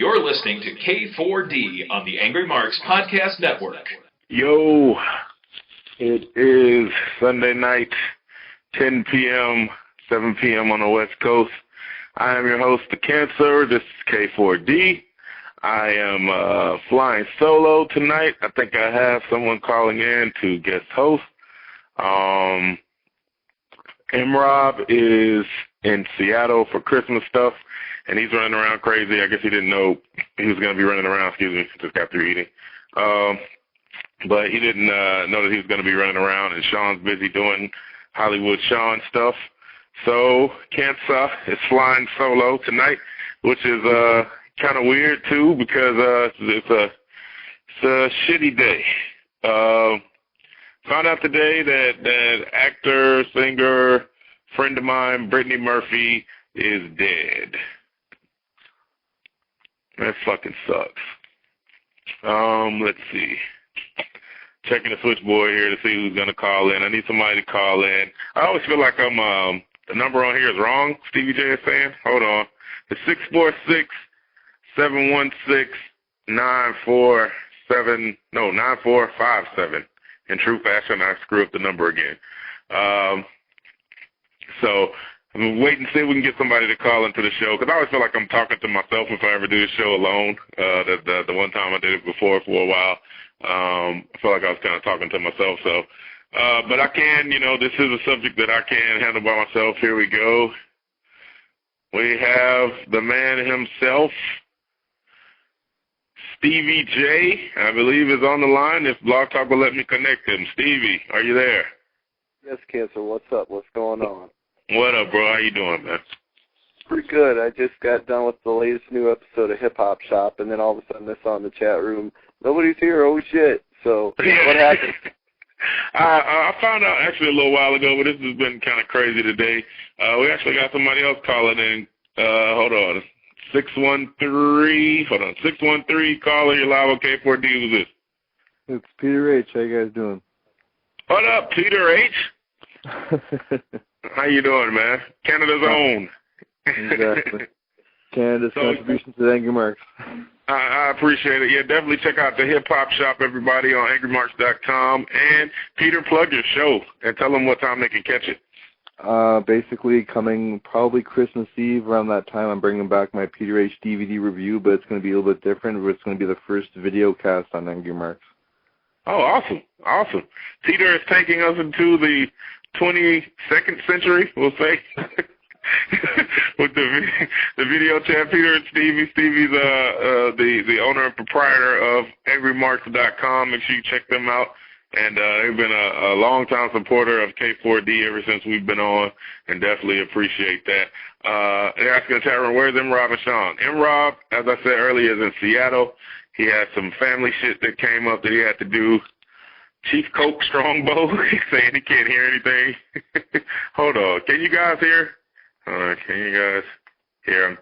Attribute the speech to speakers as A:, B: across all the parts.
A: You're listening to K4D on the Angry Marks Podcast Network.
B: Yo, it is Sunday night, 10 p.m., 7 p.m. on the West Coast. I am your host, The Cancer. This is K4D. I am flying solo tonight. I think I have someone calling in to guest host. M-Rob is in Seattle for Christmas stuff, and he's running around crazy. I guess he didn't know he was going to be running around. Just got through eating. But he didn't know that he was going to be running around, and Sean's busy doing Hollywood Sean stuff. So Cancer is flying solo tonight, which is kind of weird, too, because it's a shitty day. Found out today that actor, singer, friend of mine, Brittany Murphy, is dead. That fucking sucks. Let's see. Checking the switchboard here to see who's going to call in. I need somebody to call in. I always feel like the number on here is wrong, Stevie J is saying. Hold on. It's 646-716-9457. In true fashion, I screw up the number again. So I'm waiting to see if we can get somebody to call into the show, because I always feel like I'm talking to myself if I ever do the show alone. The one time I did it before for a while, I feel like I was kind of talking to myself. So, but I can, this is a subject that I can handle by myself. Here we go. We have the man himself, Stevie J, I believe, is on the line. If Blog Talk will let me connect him. Stevie, are you there?
C: Yes, Cancer. What's up? What's going on?
B: What up, bro? How you doing, man?
C: Pretty good. I just got done with the latest new episode of Hip Hop Shop, and then all of a sudden I saw in the chat room, nobody's here. Oh, shit. So what happened?
B: I found out actually a little while ago, but this has been kind of crazy today. We actually got somebody else calling in. Hold on. 613, caller, you're live on K4D. Who's this?
D: It's Peter H. How you guys doing?
B: What up, Peter H? How you doing, man? Canada's own.
D: Exactly. Canada's contribution to the Angry Marks.
B: I appreciate it. Yeah, definitely check out the Hip Hop Shop, everybody, on AngryMarks.com. And, Peter, plug your show and tell them what time they can catch it.
D: Basically coming probably Christmas Eve around that time. I'm bringing back my Peter H. DVD review, but it's going to be a little bit different. It's going to be the first video cast on Angry Marks.
B: Oh, awesome. Awesome. Peter is taking us into the 22nd century, we'll say, with the video chat. Peter and Stevie. Stevie's the owner and proprietor of AngryMarks.com. Make sure you check them out. And they've been a long-time supporter of K4D ever since we've been on, and definitely appreciate that. They're asking the chat room, where's M-Rob and Sean? M-Rob, as I said earlier, is in Seattle. He had some family shit that came up that he had to do. Chief Coke Strongbow, he's saying he can't hear anything. Hold on. Can you guys hear? Can you guys hear?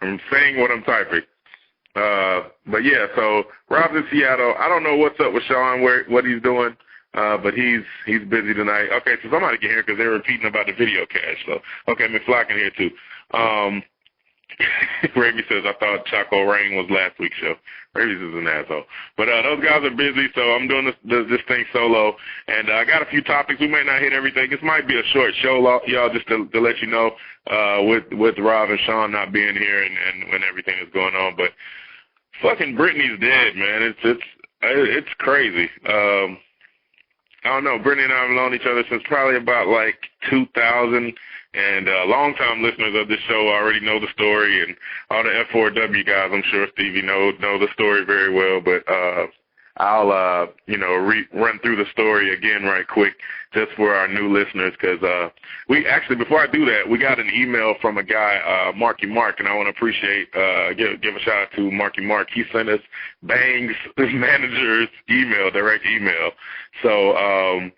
B: I'm saying what I'm typing. But yeah, so Rob's in Seattle. I don't know what's up with Sean, what he's doing, but he's busy tonight. Okay, so somebody can hear because they're repeating about the video cache. So okay, McFly can hear too. Raby says, I thought Choco Rain was last week's show. Raby's is an asshole. But those guys are busy, so I'm doing this thing solo. And I got a few topics. We may not hit everything. This might be a short show, y'all, just to let you know, with Rob and Sean not being here and when everything is going on. But fucking Brittany's dead, man. It's crazy. I don't know. Brittany and I have known each other since probably about like 2000. And long-time listeners of this show already know the story, and all the F4W guys, I'm sure Stevie know the story very well. But I'll run through the story again right quick, just for our new listeners, because we actually, before I do that, we got an email from a guy, Marky Mark, and I want to give a shout out to Marky Mark. He sent us Bang's manager's direct email. So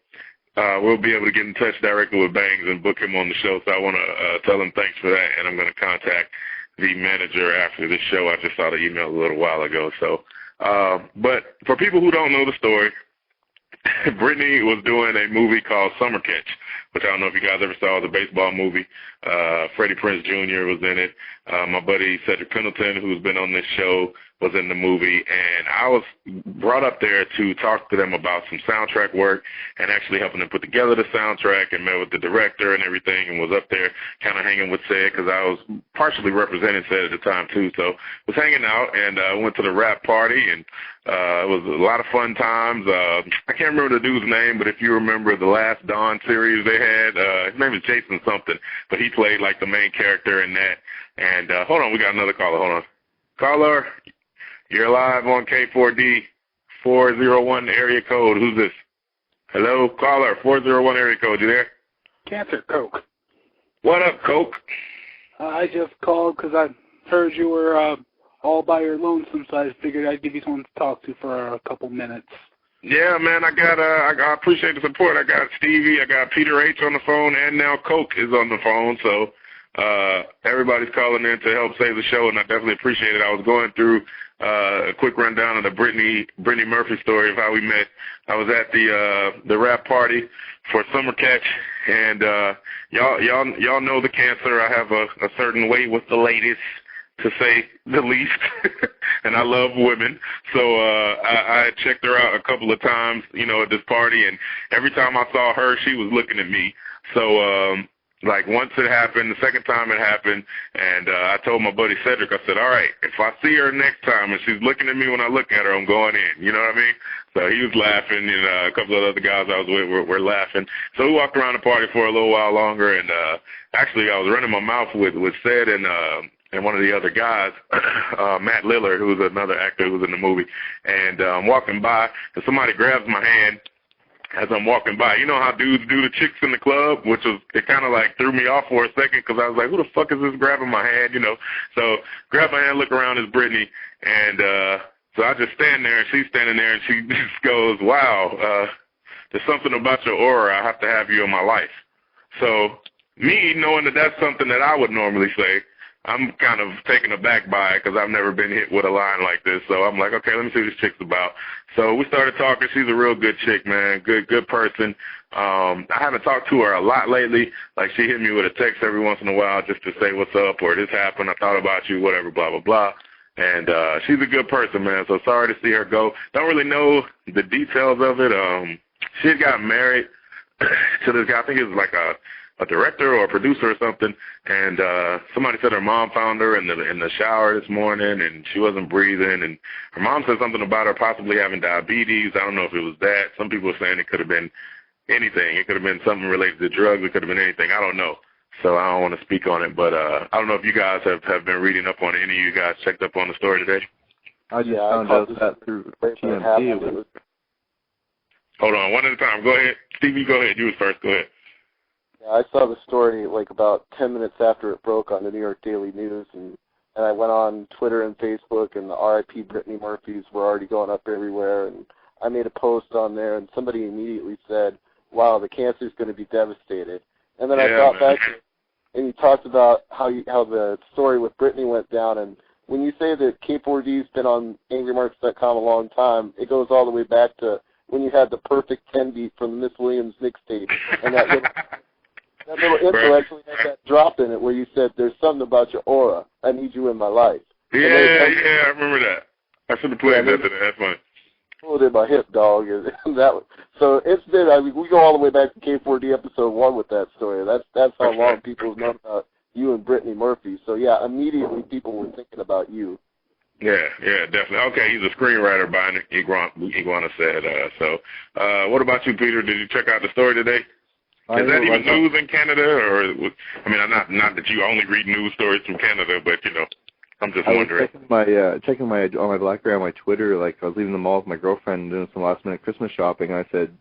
B: we'll be able to get in touch directly with Bangs and book him on the show. So I want to tell him thanks for that, and I'm going to contact the manager after the show. I just saw the email a little while ago. So, but for people who don't know the story, Brittany was doing a movie called Summer Catch which I don't know if you guys ever saw, the baseball movie. Freddie Prinze Jr. was in it. My buddy Cedric Pendleton, who's been on this show, was in the movie, and I was brought up there to talk to them about some soundtrack work and actually helping them put together the soundtrack, and met with the director and everything, and was up there kind of hanging with Ced because I was partially representing Ced at the time too. So was hanging out and went to the rap party, and it was a lot of fun times. I can't remember the dude's name, but if you remember the Last Dawn series they had, his name is Jason something, but he played like the main character in that. And hold on, we got another caller. Hold on. Caller, you're live on K4D, 401 area code. Who's this? Hello, caller, 401 area code. You there?
E: Cancer Coke.
B: What up, Coke?
E: I just called because I heard you were all by your lonesome, so I figured I'd give you someone to talk to for a couple minutes.
B: Yeah, man, I appreciate the support. I got Stevie, I got Peter H on the phone, and now Coke is on the phone, so everybody's calling in to help save the show, and I definitely appreciate it. I was going through a quick rundown of the Brittany Murphy story of how we met. I was at the rap party for Summer Catch, and y'all know the cancer. I have a certain way with the ladies, to say the least, and I love women. So I checked her out a couple of times, at this party, and every time I saw her, she was looking at me. So like once it happened, the second time it happened, and I told my buddy Cedric, I said, all right, if I see her next time and she's looking at me when I look at her, I'm going in. You know what I mean? So he was laughing, and a couple of other guys I was with were laughing. So we walked around the party for a little while longer, and actually I was running my mouth with Ced and one of the other guys, Matt Lillard, who was another actor who was in the movie. And I'm walking by, and somebody grabs my hand as I'm walking by. You know how dudes do the chicks in the club, it kind of like threw me off for a second because I was like, who the fuck is this grabbing my hand, So grab my hand, look around, it's Brittany. And so I just stand there, and she's standing there, and she just goes, wow, there's something about your aura. I have to have you in my life. So me, knowing that that's something that I would normally say, I'm kind of taken aback by it because I've never been hit with a line like this. So I'm like, okay, let me see what this chick's about. So we started talking. She's a real good chick, man. Good person. I haven't talked to her a lot lately. Like, she hit me with a text every once in a while just to say what's up or this happened. I thought about you, whatever, blah, blah, blah. And she's a good person, man. So sorry to see her go. Don't really know the details of it. She had gotten married to this guy. I think it was like a director or a producer or something, and somebody said her mom found her in the shower this morning, and she wasn't breathing, and her mom said something about her possibly having diabetes. I don't know if it was that. Some people are saying it could have been anything. It could have been something related to drugs. It could have been anything. I don't know. So I don't want to speak on it, but I don't know if you guys have been reading up on it. Any of you guys checked up on the story today?
D: I just found out that through TMZ.
B: Hold on, one at a time. Go ahead. Stevie, go ahead. You was first. Go ahead.
C: I saw the story like about 10 minutes after it broke on the New York Daily News, and I went on Twitter and Facebook, and the R.I.P. Brittany Murphys were already going up everywhere, and I made a post on there, and somebody immediately said, wow, the cancer's going to be devastated. And then I thought back, and you talked about how the story with Brittany went down, and when you say that K4D's been on AngryMarks.com a long time, it goes all the way back to when you had the perfect 10 beat from the Miss Williams mixtape, and that little intro actually had that drop in it where you said, there's something about your aura. I need you in my life.
B: Yeah, I remember that. I should have played that today. That's funny.
C: Pulled in my hip, dog. So it's been, we go all the way back to K4D episode 1 with that story. That's how long people have known about you and Brittany Murphy. So, yeah, immediately people were thinking about you.
B: Yeah, definitely. Okay, he's a screenwriter, Brian Iguana said. What about you, Peter? Did you check out the story today? Is that even news in Canada, or I mean, not that you only read news stories from Canada, but I'm just wondering.
D: I was checking on my BlackBerry on my Twitter. Like, I was leaving the mall with my girlfriend doing some last minute Christmas shopping, and I said,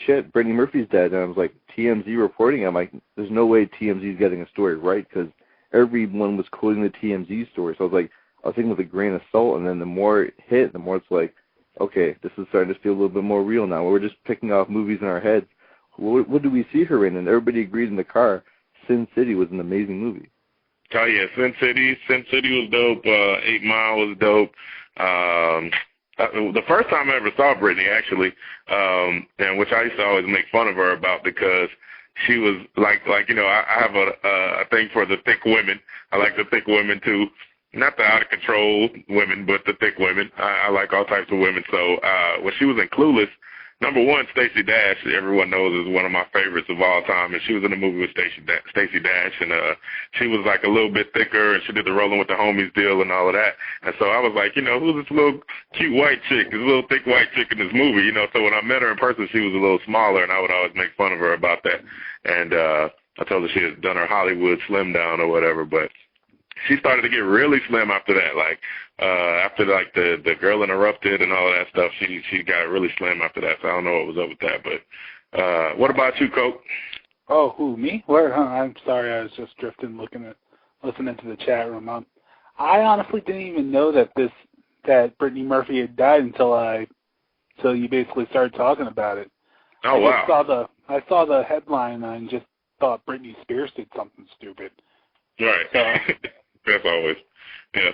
D: "Shit, Brittany Murphy's dead." And I was like, TMZ reporting. I'm like, "There's no way TMZ is getting a story right," because everyone was quoting the TMZ story. So I was thinking with a grain of salt, and then the more it hit, the more it's like, okay, this is starting to feel a little bit more real now. We're just picking off movies in our heads. What do we see her in? And everybody agreed in the car, Sin City was an amazing movie.
B: Oh, yeah, Sin City was dope. 8 Mile was dope. The first time I ever saw Brittany, actually, and which I used to always make fun of her about because she was like I have a thing for the thick women. I like the thick women too. Not the out of control women, but the thick women. I like all types of women. So when she was in Clueless, number one, Stacey Dash, everyone knows, is one of my favorites of all time, and she was in a movie with Stacey Dash, and she was like a little bit thicker, and she did the Rolling with the Homies deal and all of that. And so I was like, who's this little cute white chick, this little thick white chick in this movie, So when I met her in person, she was a little smaller, and I would always make fun of her about that. And I told her she had done her Hollywood slim down or whatever, but she started to get really slim after that. Like after like the Girl Interrupted and all of that stuff, she got really slim after that. So I don't know what was up with that. But what about you, Coke?
E: Oh, who, me? Where? I'm sorry, I was just drifting, listening to the chat room. I honestly didn't even know that Brittany Murphy had died until you basically started talking about it.
B: Oh, wow.
E: I saw the headline and just thought Britney Spears did something stupid.
B: Right.
E: So,
B: that's always, yeah.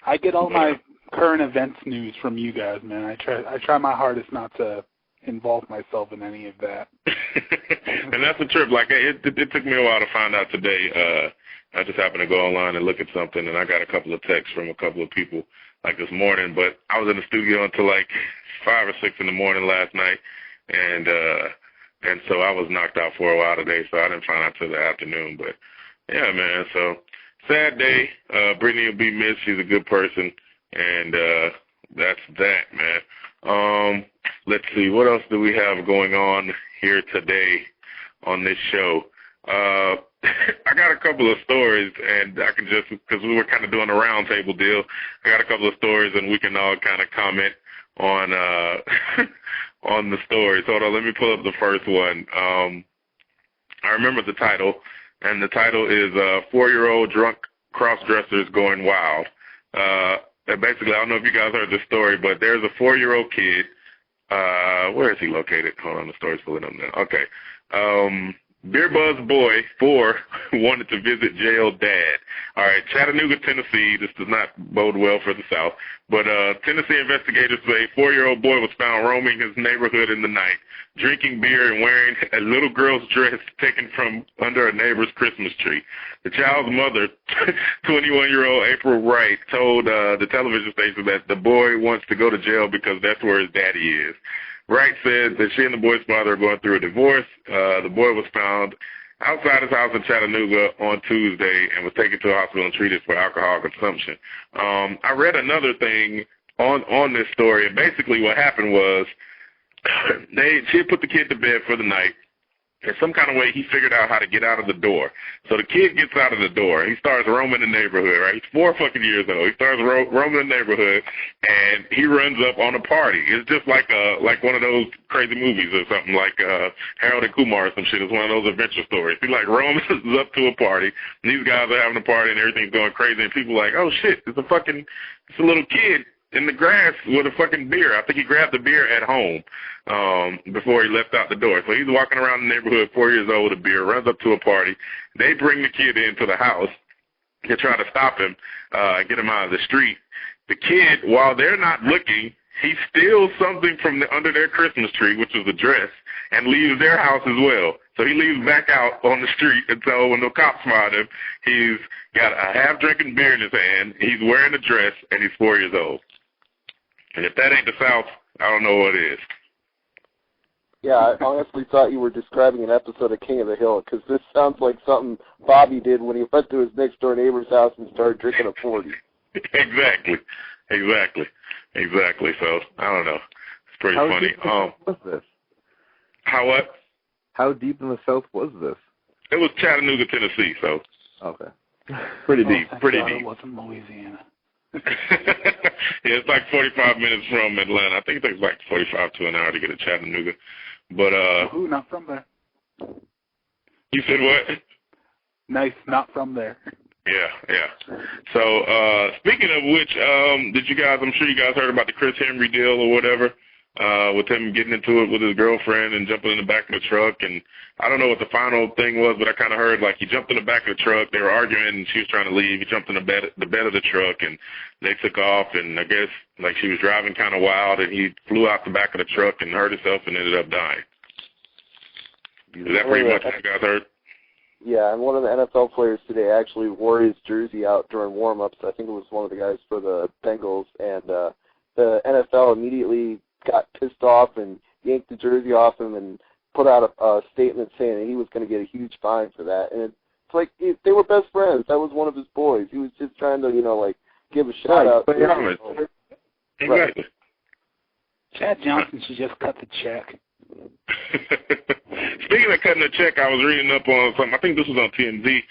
E: I get all my current events news from you guys, man. I try my hardest not to involve myself in any of that.
B: And that's the trip. Like, it took me a while to find out today. I just happened to go online and look at something, and I got a couple of texts from a couple of people like this morning. But I was in the studio until like 5 or 6 in the morning last night, and so I was knocked out for a while today, so I didn't find out till the afternoon. But yeah, man. So sad day. Brittany will be missed. She's a good person, and that's that, man. Let's see. What else do we have going on here today on this show? I got a couple of stories, and I can just, because we were kind of doing a roundtable deal, I got a couple of stories, and we can all kind of comment on on the stories. Hold on, let me pull up the first one. I remember the title, and the title is 4-year-old drunk cross-dressers going wild. And basically, I don't know if you guys heard this story, but there's a 4-year-old kid. Where is he located? Hold on, the story's pulling up now. Okay. Beer Buzz Boy 4 wanted to visit jail dad. All right, Chattanooga, Tennessee. This does not bode well for the South. But Tennessee investigators say a 4-year-old boy was found roaming his neighborhood in the night, drinking beer and wearing a little girl's dress taken from under a neighbor's Christmas tree. The child's mother, 21-year-old April Wright, told the television station that the boy wants to go to jail because that's where his daddy is. Wright said that she and the boy's father are going through a divorce. The boy was found outside his house in Chattanooga on Tuesday and was taken to a hospital and treated for alcohol consumption. I read another thing on this story, and basically what happened was she had put the kid to bed for the night. In some kind of way, he figured out how to get out of the door. So the kid gets out of the door. He starts roaming the neighborhood, right? He's 4 fucking years old. He starts roaming the neighborhood, and he runs up on a party. It's just like one of those crazy movies or something, like Harold and Kumar or some shit. It's one of those adventure stories. He like roams up to a party, and these guys are having a party, and everything's going crazy, and people are like, oh shit, it's a little kid in the grass with a fucking beer. I think he grabbed the beer at home before he left out the door. So he's walking around the neighborhood, 4 years old, with a beer, runs up to a party. They bring the kid into the house to try to stop him, get him out of the street. The kid, while they're not looking, he steals something from under their Christmas tree, which was a dress, and leaves their house as well. So he leaves back out on the street until when the cops find him, he's got a half-drinking beer in his hand, he's wearing a dress, and he's 4 years old. And if that ain't the South, I don't know what is.
C: Yeah, I honestly thought you were describing an episode of King of the Hill, because this sounds like something Bobby did when he went to his next-door neighbor's house and started drinking a 40.
B: Exactly. So, I don't know. It's pretty funny.
D: How deep was this?
B: How what?
D: How deep in the South was this?
B: It was Chattanooga, Tennessee, so.
D: Okay.
B: Pretty deep.
E: It wasn't Louisiana.
B: Yeah, it's like 45 minutes from Atlanta. I think it takes like 45 to an hour to get to Chattanooga. But
E: who not from there?
B: You said what?
E: Nice, not from there.
B: Yeah. So speaking of which, did you guys? I'm sure you guys heard about the Chris Henry deal or whatever. With him getting into it with his girlfriend and jumping in the back of the truck. And I don't know what the final thing was, but I kind of heard like he jumped in the back of the truck. They were arguing and she was trying to leave. He jumped in the bed of the truck and they took off. And I guess like she was driving kind of wild and he flew out the back of the truck and hurt himself and ended up dying. Is that pretty much what you guys heard?
C: Yeah, and one of the NFL players today actually wore his jersey out during warm-ups. I think it was one of the guys for the Bengals, and the NFL immediately got pissed off and yanked the jersey off him and put out a statement saying that he was going to get a huge fine for that. And it's like they were best friends. That was one of his boys. He was just trying to, give a shout-out.
B: Exactly.
C: Right.
E: Chad Johnson should just cut the check.
B: Speaking of cutting a check, I was reading up on something. I think this was on TMZ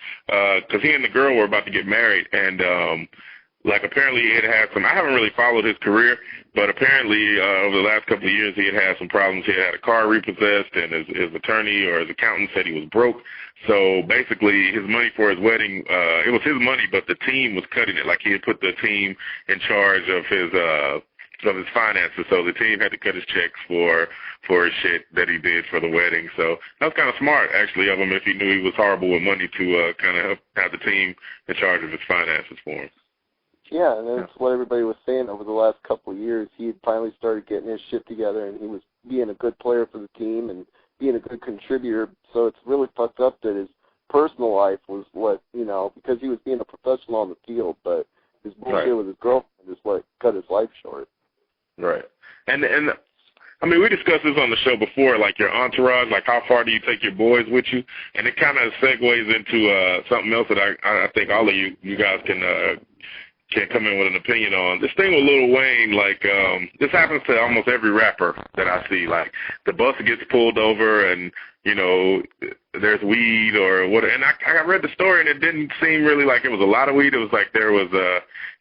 B: because he and the girl were about to get married, and apparently he had some. I haven't really followed his career, but apparently over the last couple of years he had some problems. He had a car repossessed, and his attorney or his accountant said he was broke. So basically, his money for his wedding, it was his money, but the team was cutting it. Like he had put the team in charge of his finances, so the team had to cut his checks for his shit that he did for the wedding. So that was kind of smart, actually, of him, if he knew he was horrible with money, to kind of have the team in charge of his finances for him.
C: Yeah, and that's what everybody was saying over the last couple of years. He had finally started getting his shit together, and he was being a good player for the team and being a good contributor. So it's really fucked up that his personal life was what, because he was being a professional on the field, but his bullshit with his girlfriend is what cut his life short.
B: Right. And I mean, we discussed this on the show before, like your entourage, like how far do you take your boys with you? And it kind of segues into something else that I think all of you guys can come in with an opinion on. This thing with Lil Wayne, this happens to almost every rapper that I see. Like, the bus gets pulled over and, there's weed or what. And I read the story, and it didn't seem really like it was a lot of weed. It was like there was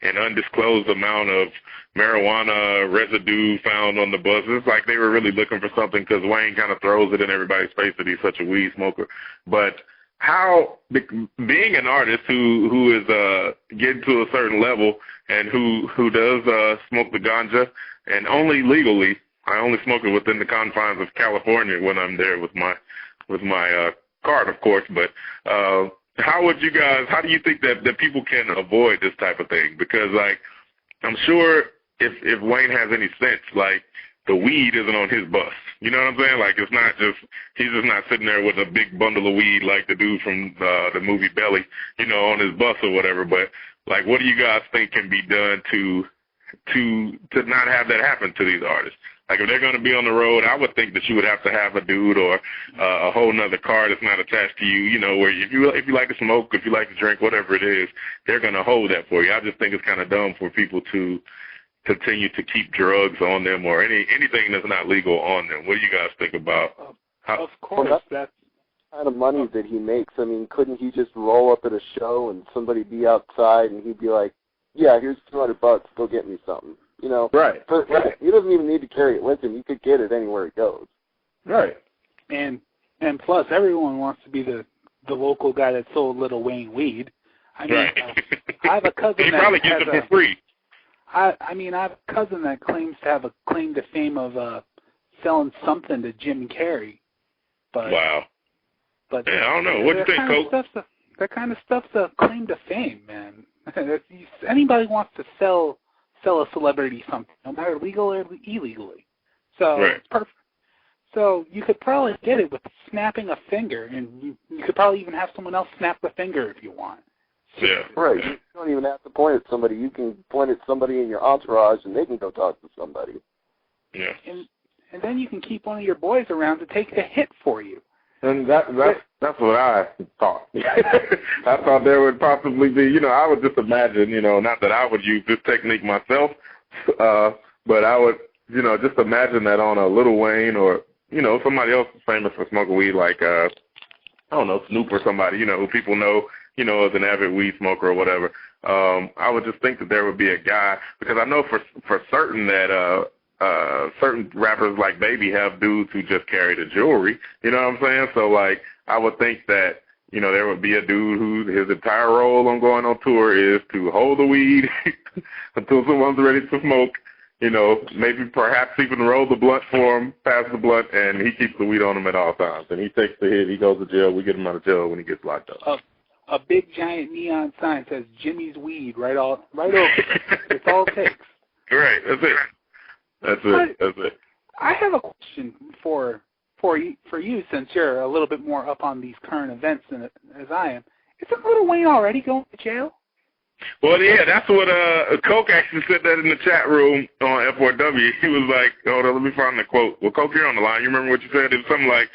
B: an undisclosed amount of marijuana residue found on the bus. It's like they were really looking for something because Wayne kind of throws it in everybody's face that he's such a weed smoker. But how, being an artist who is getting to a certain level and who does smoke the ganja, and only legally, I only smoke it within the confines of California when I'm there with my card, of course. But how do you think that people can avoid this type of thing? Because, I'm sure if Wayne has any sense, the weed isn't on his bus. You know what I'm saying? It's not just, he's just not sitting there with a big bundle of weed like the dude from the movie Belly, on his bus or whatever. But, what do you guys think can be done to not have that happen to these artists? If they're going to be on the road, I would think that you would have to have a dude or a whole nother car that's not attached to you, where if you like to smoke, if you like to drink, whatever it is, they're going to hold that for you. I just think it's kind of dumb for people to continue to keep drugs on them or anything that's not legal on them. What do you guys think about?
E: Of course, that's
C: kind of money that he makes. I mean, couldn't he just roll up at a show and somebody be outside and he'd be like, yeah, here's $200, go get me something.
B: Right.
C: He doesn't even need to carry it with him. He could get it anywhere he goes.
B: Right.
E: And plus, everyone wants to be the local guy that sold Lil Wayne weed. I mean,
B: right.
E: I have a cousin
B: he
E: that
B: probably gets it for free.
E: I mean, I have a cousin that claims to have a claim to fame of selling something to Jim Carrey. But
B: wow.
E: But
B: yeah, I don't know. What do you think, Coach?
E: That kind of stuff's a claim to fame, man. Anybody wants to sell a celebrity something, no matter legal or illegally. So
B: right.
E: Perfect. So you could probably get it with snapping a finger, and you could probably even have someone else snap the finger if you want.
B: Yeah.
C: Right.
B: Yeah.
C: You don't even have to point at somebody. You can point at somebody in your entourage, and they can go talk to somebody.
B: Yeah.
E: And then you can keep one of your boys around to take the hit for you.
D: And that's what I thought. I thought there would possibly be, I would just imagine, not that I would use this technique myself, but I would, just imagine that on a Lil Wayne or, somebody else famous for smoking weed, like, I don't know, Snoop or somebody, who people know, as an avid weed smoker or whatever. I would just think that there would be a guy, because I know for certain that certain rappers like Baby have dudes who just carry the jewelry, you know what I'm saying? So, I would think that, there would be a dude who his entire role on going on tour is to hold the weed until someone's ready to smoke, maybe perhaps even roll the blunt for him, pass the blunt, and he keeps the weed on him at all times. And he takes the hit, he goes to jail, we get him out of jail when he gets locked up.
E: A big giant neon sign says Jimmy's weed right over. It's all it takes.
B: Right, that's it. That's it.
E: I have a question for for you, since you're a little bit more up on these current events than as I am, isn't Lil Wayne already going to jail?
B: Well, yeah, that's what Coke actually said that in the chat room on F4W. He was like, hold on, let me find the quote. Well, Coke, you're on the line. You remember what you said? It was something like,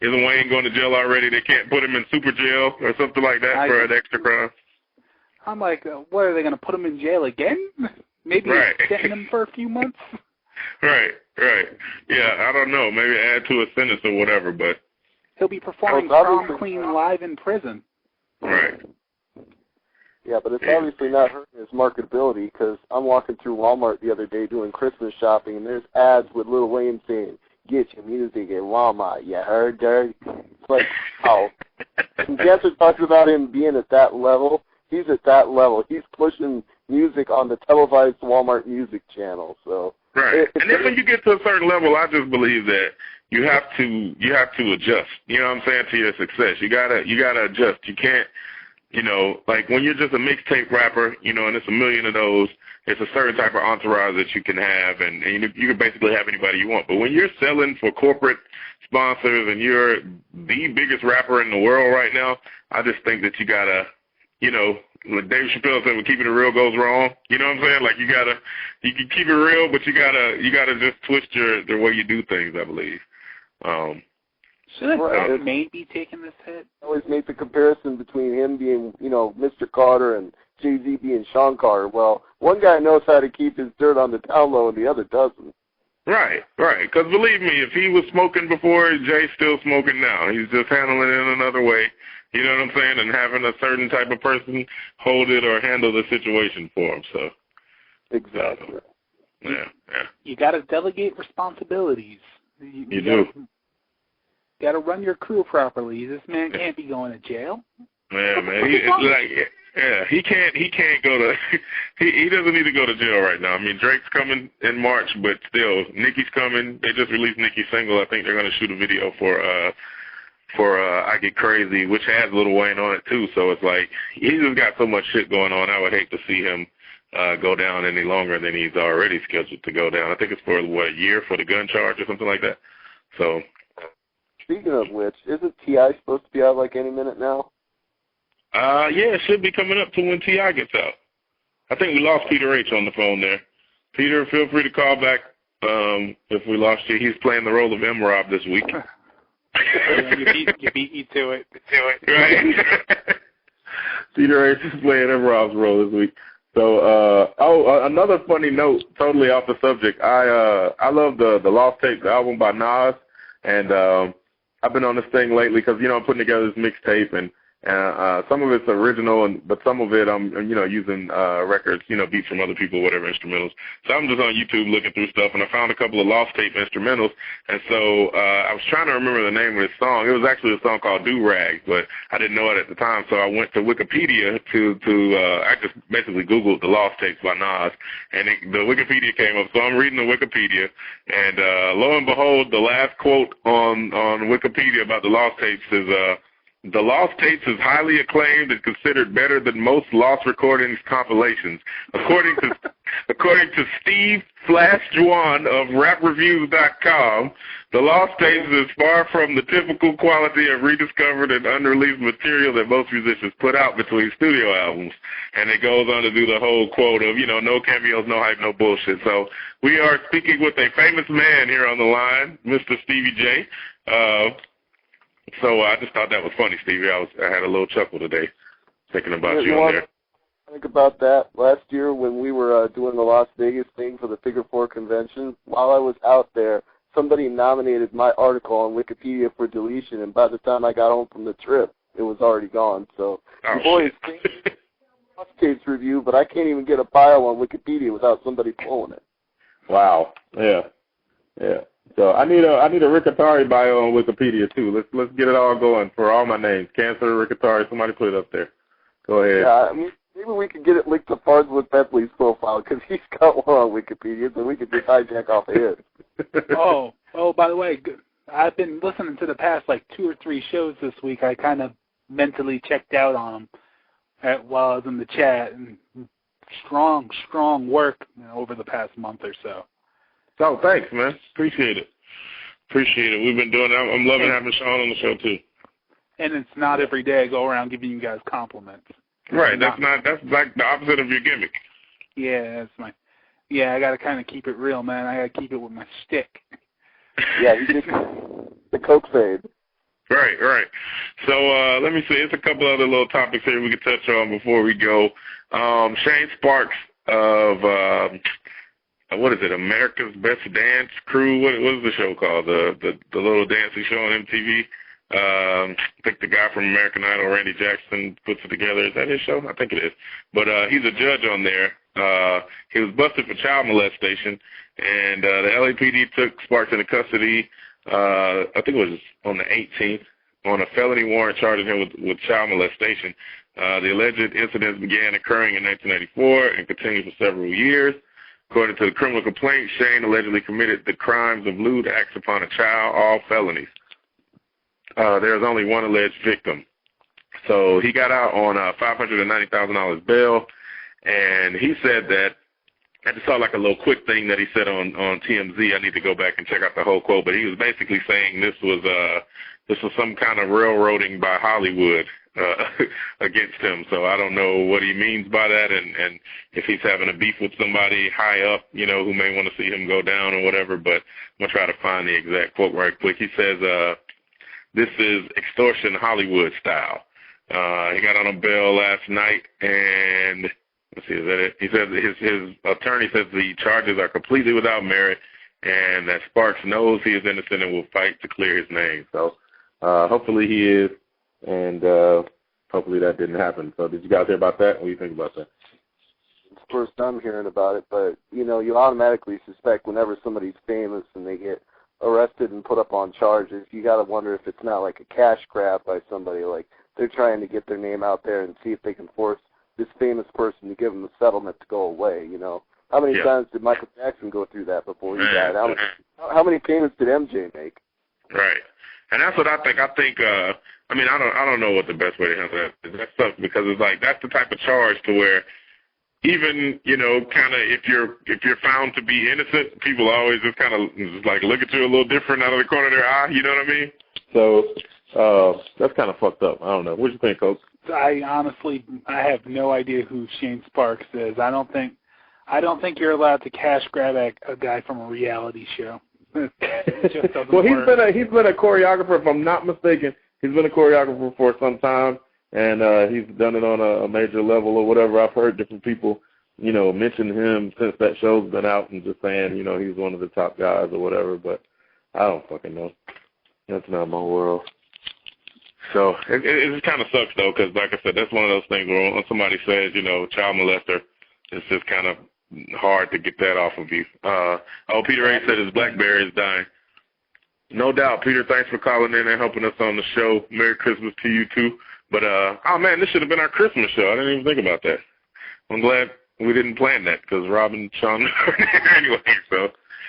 B: isn't Wayne going to jail already? They can't put him in super jail or something like that for an extra crime.
E: I'm like, what, are they going to put him in jail again? Maybe extend him for a few months?
B: Right. Yeah, I don't know. Maybe add to a sentence or whatever, but...
E: He'll be performing prom queen live in prison.
B: Right.
C: Yeah, but it's obviously not hurting his marketability, because I'm walking through Walmart the other day doing Christmas shopping, and there's ads with Lil Wayne saying, "Get your music at Walmart, you heard, Dirty?" It's like, oh. And Cancer talks about him being at that level. He's at that level. He's pushing music on the televised Walmart music channel. So
B: right. And then when you get to a certain level, I just believe that you have to adjust. You know what I'm saying, to your success. You gotta adjust. You can't, like when you're just a mixtape rapper, and it's a million of those, it's a certain type of entourage that you can have, and you can basically have anybody you want. But when you're selling for corporate sponsors and you're the biggest rapper in the world right now, I just think that you gotta, like Dave Chappelle said, when keeping it real goes wrong. You know what I'm saying? Like you can keep it real, but you gotta just twist the way you do things, I believe.
E: Shouldn't May be taking this hit?
C: I always make the comparison between him being, Mr. Carter and Jay-Z being Sean Carter. Well, one guy knows how to keep his dirt on the down low and the other doesn't.
B: Right. Because believe me, if he was smoking before, Jay's still smoking now. He's just handling it in another way. You know what I'm saying? And having a certain type of person hold it or handle the situation for him. So.
C: Exactly.
B: Yeah.
E: You got to delegate responsibilities.
B: You do.
E: Got to run your crew properly. This man can't be going to jail.
B: Yeah, man. He can't go to. He doesn't need to go to jail right now. I mean, Drake's coming in March, but still, Nicki's coming. They just released Nicki's single. I think they're going to shoot a video for I Get Crazy, which has Lil Wayne on it too. So it's like he's just got so much shit going on. I would hate to see him go down any longer than he's already scheduled to go down. I think it's for a year for the gun charge or something like that. So.
C: Speaking of which, isn't T.I. supposed to be out like any minute now?
B: Yeah, it should be coming up to when T.I. gets out. I think we lost Peter H. on the phone there. Peter, feel free to call back if we lost you. He's playing the role of M. Rob this week.
E: You beat me to it.
B: Right? Peter H. is playing M. Rob's role this week. So, another funny note, totally off the subject. I love the Lost Tapes album by Nas, and I've been on this thing lately because, I'm putting together this mixtape, and some of it's original, but some of it I'm, using records, beats from other people, whatever, instrumentals. So I'm just on YouTube looking through stuff, and I found a couple of Lost Tape instrumentals, and so I was trying to remember the name of this song. It was actually a song called Do Rag, but I didn't know it at the time, so I went to Wikipedia I just basically Googled the Lost Tapes by Nas, and the Wikipedia came up. So I'm reading the Wikipedia, and lo and behold, the last quote on Wikipedia about the Lost Tapes is, "The Lost Tapes is highly acclaimed and considered better than most Lost Recordings compilations. According to Steve Flash Juan of RapReviews.com, The Lost Tapes is far from the typical quality of rediscovered and unreleased material that most musicians put out between studio albums." And it goes on to do the whole quote of, no cameos, no hype, no bullshit. So we are speaking with a famous man here on the line, Mr. Stevie J. So I just thought that was funny, Stevie. I had a little chuckle today thinking about you on there.
C: Think about that. Last year when we were doing the Las Vegas thing for the Figure 4 convention, while I was out there, somebody nominated my article on Wikipedia for deletion, and by the time I got home from the trip, it was already gone. So, boys, Lost Tapes review, but I can't even get a bio on Wikipedia without somebody pulling it.
B: Wow. Yeah. So I need a Rick Atari bio on Wikipedia too. Let's get it all going for all my names. Cancer, Rick Atari, somebody put it up there. Go ahead.
C: Yeah, maybe we could get it linked to Farnsworth Bentley's profile because he's got one on Wikipedia, so we could just hijack off of his.
E: Oh, by the way, I've been listening to the past 2 or 3 shows this week. I kind of mentally checked out on them while I was in the chat, and strong work over the past month or so.
B: Oh, thanks, man. Appreciate it. Appreciate it. We've been doing it. I'm loving having Sean on the show, too.
E: And it's not every day I go around giving you guys compliments.
B: Right. That's like the opposite of your gimmick.
E: Yeah, I got to kind of keep it real, man. I got to keep it with my shtick.
C: Yeah, you did the Coke fade.
B: Right. So let me see. There's a couple other little topics here we can touch on before we go. Shane Sparks of, what is it, America's Best Dance Crew? What is the show called? The little dancing show on MTV? I think the guy from American Idol, Randy Jackson, puts it together. Is that his show? I think it is. But he's a judge on there. He was busted for child molestation, and the LAPD took Sparks into custody, I think it was on the 18th, on a felony warrant charging him with child molestation. The alleged incidents began occurring in 1994 and continued for several years. According to the criminal complaint, Shane allegedly committed the crimes of lewd acts upon a child, all felonies. There is only one alleged victim. So he got out on $590,000 bail, and he said that, I just saw like a little quick thing that he said on TMZ. I need to go back and check out the whole quote, but he was basically saying this was some kind of railroading by Hollywood against him. So I don't know what he means by that, and if he's having a beef with somebody high up, who may want to see him go down or whatever, but I'm going to try to find the exact quote right quick. He says, this is extortion Hollywood style. He got on a bail last night, and let's see, is that it? He said his attorney says the charges are completely without merit, and that Sparks knows he is innocent and will fight to clear his name. So hopefully he is, and hopefully that didn't happen. So did you guys hear about that? What do you think about that?
C: It's the first time hearing about it, but, you automatically suspect whenever somebody's famous and they get arrested and put up on charges, you got to wonder if it's not like a cash grab by somebody, like they're trying to get their name out there and see if they can force this famous person to give them a settlement to go away, How many times did Michael Jackson go through that before he died? How many payments did MJ make?
B: Right. And that's what I think. I don't know what the best way to handle that is. That sucks because it's like that's the type of charge to where even, kind of if you're found to be innocent, people always just kind of like look at you a little different out of the corner of their eye, you know what I mean?
D: So that's kind of fucked up. I don't know. What do you think, Coach?
E: I have no idea who Shane Sparks is. I don't think you're allowed to cash grab a guy from a reality show. It just doesn't
D: well,
E: work.
D: he's been a choreographer, if I'm not mistaken. He's been a choreographer for some time, and he's done it on a major level or whatever. I've heard different people, mention him since that show's been out and just saying, he's one of the top guys or whatever. But I don't fucking know. That's not my world.
B: So it kind of sucks, though, because, like I said, that's one of those things where when somebody says, child molester, it's just kind of hard to get that off of you. Peter A. said his BlackBerry is dying. No doubt. Peter, thanks for calling in and helping us on the show. Merry Christmas to you, too. But, oh, man, this should have been our Christmas show. I didn't even think about that. I'm glad we didn't plan that because Rob and Sean were there anyway, so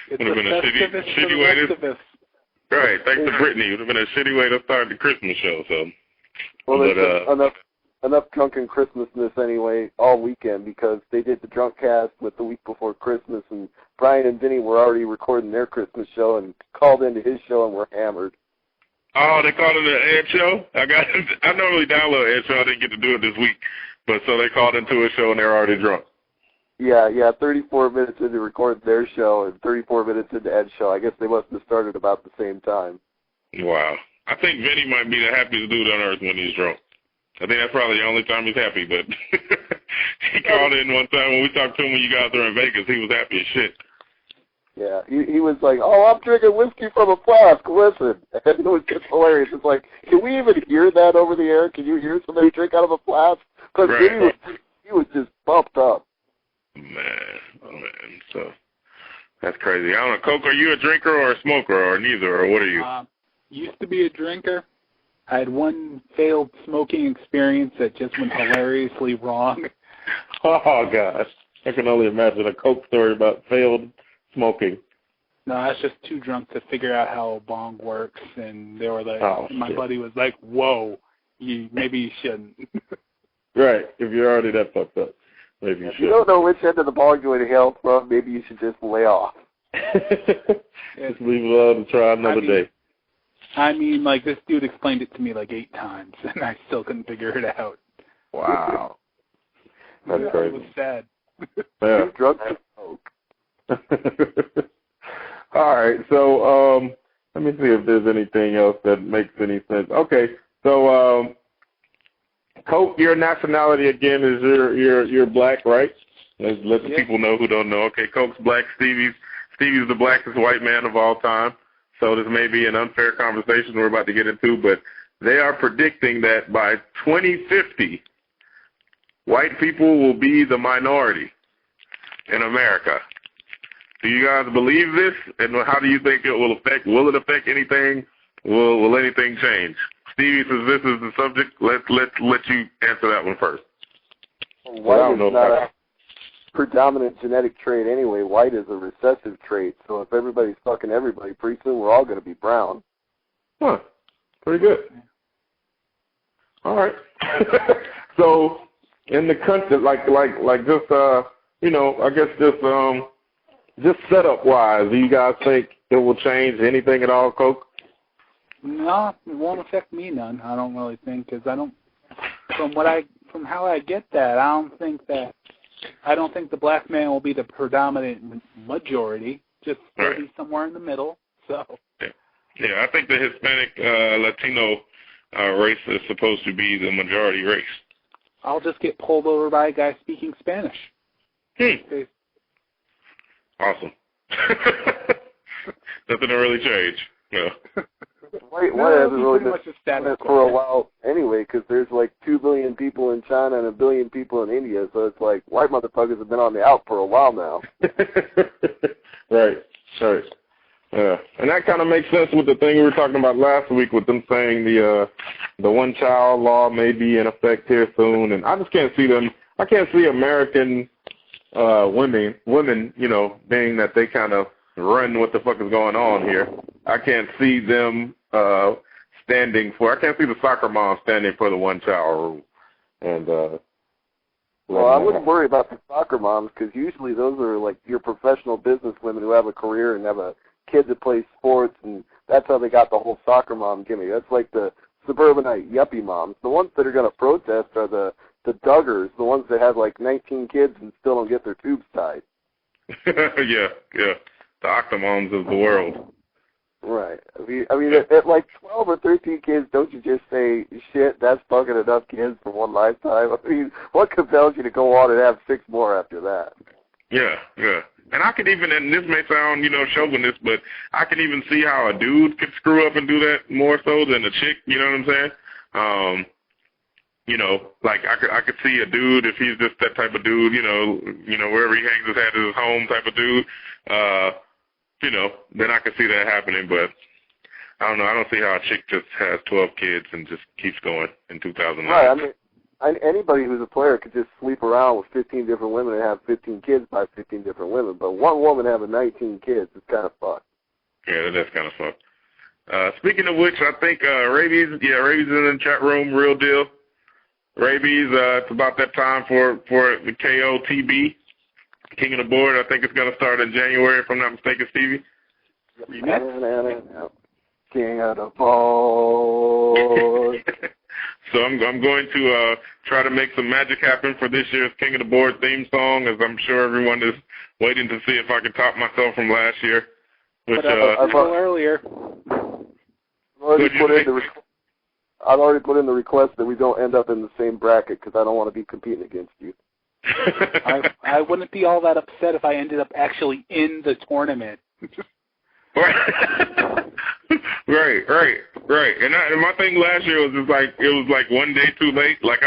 B: it would have been a shitty way to... Right, thanks to Brittany. It would have been a shitty way to start the Christmas show. So,
C: well, there's enough drunken Christmasness anyway all weekend because they did the drunk cast with the week before Christmas, and Brian and Vinny were already recording their Christmas show and called into his show and were hammered.
B: Oh, they called it an Ed show? I normally download Ed show. I didn't get to do it this week, but so they called into a show and they were already drunk.
C: Yeah, 34 minutes into recording their show and 34 minutes into Ed's show. I guess they must have started about the same time.
B: Wow. I think Vinny might be the happiest dude on earth when he's drunk. I think that's probably the only time he's happy, but he called in one time when we talked to him when you guys were in Vegas. He was happy as shit.
C: Yeah, he was like, oh, I'm drinking whiskey from a flask, listen. And it was just hilarious. It's like, can we even hear that over the air? Can you hear somebody drink out of a flask? Because right. he was just bumped up.
B: Man, so that's crazy. I don't know, Coke, are you a drinker or a smoker or neither, or what are you?
E: Used to be a drinker. I had one failed smoking experience that just went hilariously wrong.
D: Oh, gosh. I can only imagine a Coke story about failed smoking.
E: No, I was just too drunk to figure out how a bong works, and they were like, my buddy was like, whoa, maybe you shouldn't.
D: Right, if you're already that fucked up. Maybe you should.
C: You don't know which end of the bong you inhale from, maybe you should just lay off.
B: Just leave it alone and try another day.
E: I mean, like, this dude explained it to me like 8 times, and I still couldn't figure it out.
B: Wow. That's crazy.
E: It was sad.
B: Yeah.
C: Drugs and coke.
B: All right, so let me see if there's anything else that makes any sense. Okay, so Coke, your nationality again is you're black, right? Let the people know who don't know. Okay, Coke's black. Stevie's the blackest white man of all time. So this may be an unfair conversation we're about to get into, but they are predicting that by 2050, white people will be the minority in America. Do you guys believe this? And how do you think it will affect? Will it affect anything? Will anything change? Stevie, since this is the subject, let's let you answer that one first.
C: White is not a predominant genetic trait anyway. White is a recessive trait. So if everybody's fucking everybody, pretty soon we're all going to be brown.
B: Huh. Pretty good. All right. So in the country, like just I guess just setup wise, do you guys think it will change anything at all, Coke?
E: No, it won't affect me none. I don't really think, because I don't. From how I get that, I don't think the black man will be the predominant majority. Just maybe somewhere in the middle. So.
B: Yeah, I think the Hispanic Latino race is supposed to be the majority race.
E: I'll just get pulled over by a guy speaking Spanish. Okay.
B: Awesome. Nothing to really change. No.
C: White hasn't really been status for a while anyway, because there's like 2 billion people in China and 1 billion people in India, so it's like white motherfuckers have been on the out for a while now.
B: Right. Yeah, and that kind of makes sense with the thing we were talking about last week with them saying the one-child law may be in effect here soon, and I just can't see them. I can't see American women, being that they kind of run what the fuck is going on here. I can't see them I can't see the soccer mom standing for the one-child rule. And
C: well, I wouldn't worry about the soccer moms, because usually those are like your professional business women who have a career and have a kid that plays sports, and that's how they got the whole soccer mom gimmick. That's like the suburbanite yuppie moms. The ones that are going to protest are the Duggars, the ones that have like 19 kids and still don't get their tubes tied.
B: Yeah. The octomoms of the world.
C: Right. I mean, at like 12 or 13 kids, don't you just say, shit, that's fucking enough kids for one lifetime? I mean, what compels you to go on and have 6 more after that?
B: Yeah. And I could even, and this may sound, chauvinist, but I can even see how a dude could screw up and do that more so than a chick, you know what I'm saying? Like I could see a dude, if he's just that type of dude, wherever he hangs his hat is his home type of dude, then I could see that happening, but I don't know. I don't see how a chick just has 12 kids and just keeps going in 2009.
C: Right, I mean, anybody who's a player could just sleep around with 15 different women and have 15 kids by 15 different women, but one woman having 19 kids is kind of fucked.
B: Yeah, that's kind of fucked. Speaking of which, I think Rabies is in the chat room, real deal. Rabies, it's about that time for the KOTB, King of the Board. I think it's going to start in January, if I'm not mistaken, Stevie.
C: King of the Board.
B: So I'm going to try to make some magic happen for this year's King of the Board theme song, as I'm sure everyone is waiting to see if I can top myself from last year. Which
E: earlier.
C: I've already put in the request that we don't end up in the same bracket, because I don't want to be competing against you.
E: I wouldn't be all that upset if I ended up actually in the tournament. Right. And my thing last year was just like, it was like one day too late. Like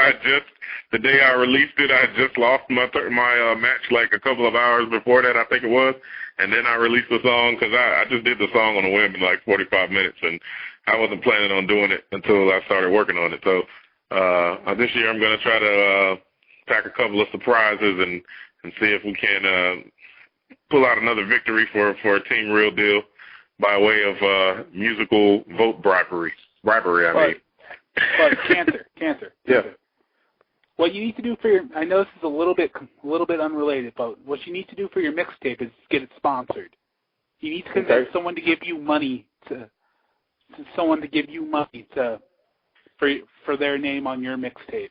E: the day I released it, I had just lost my match like a couple of hours before that, I think it was. And then I released the song, because I just did the song on a whim in like 45 minutes, and I wasn't planning on doing it until I started working on it. So this year I'm going to try to pack a couple of surprises and see if we can pull out another victory for Team Real Deal by way of musical vote bribery. But cancer.
B: Yeah.
E: What you need to do for I know this is a little bit unrelated, but what you need to do for your mixtape is get it sponsored. You need to convince someone to give you money for their name on your mixtape.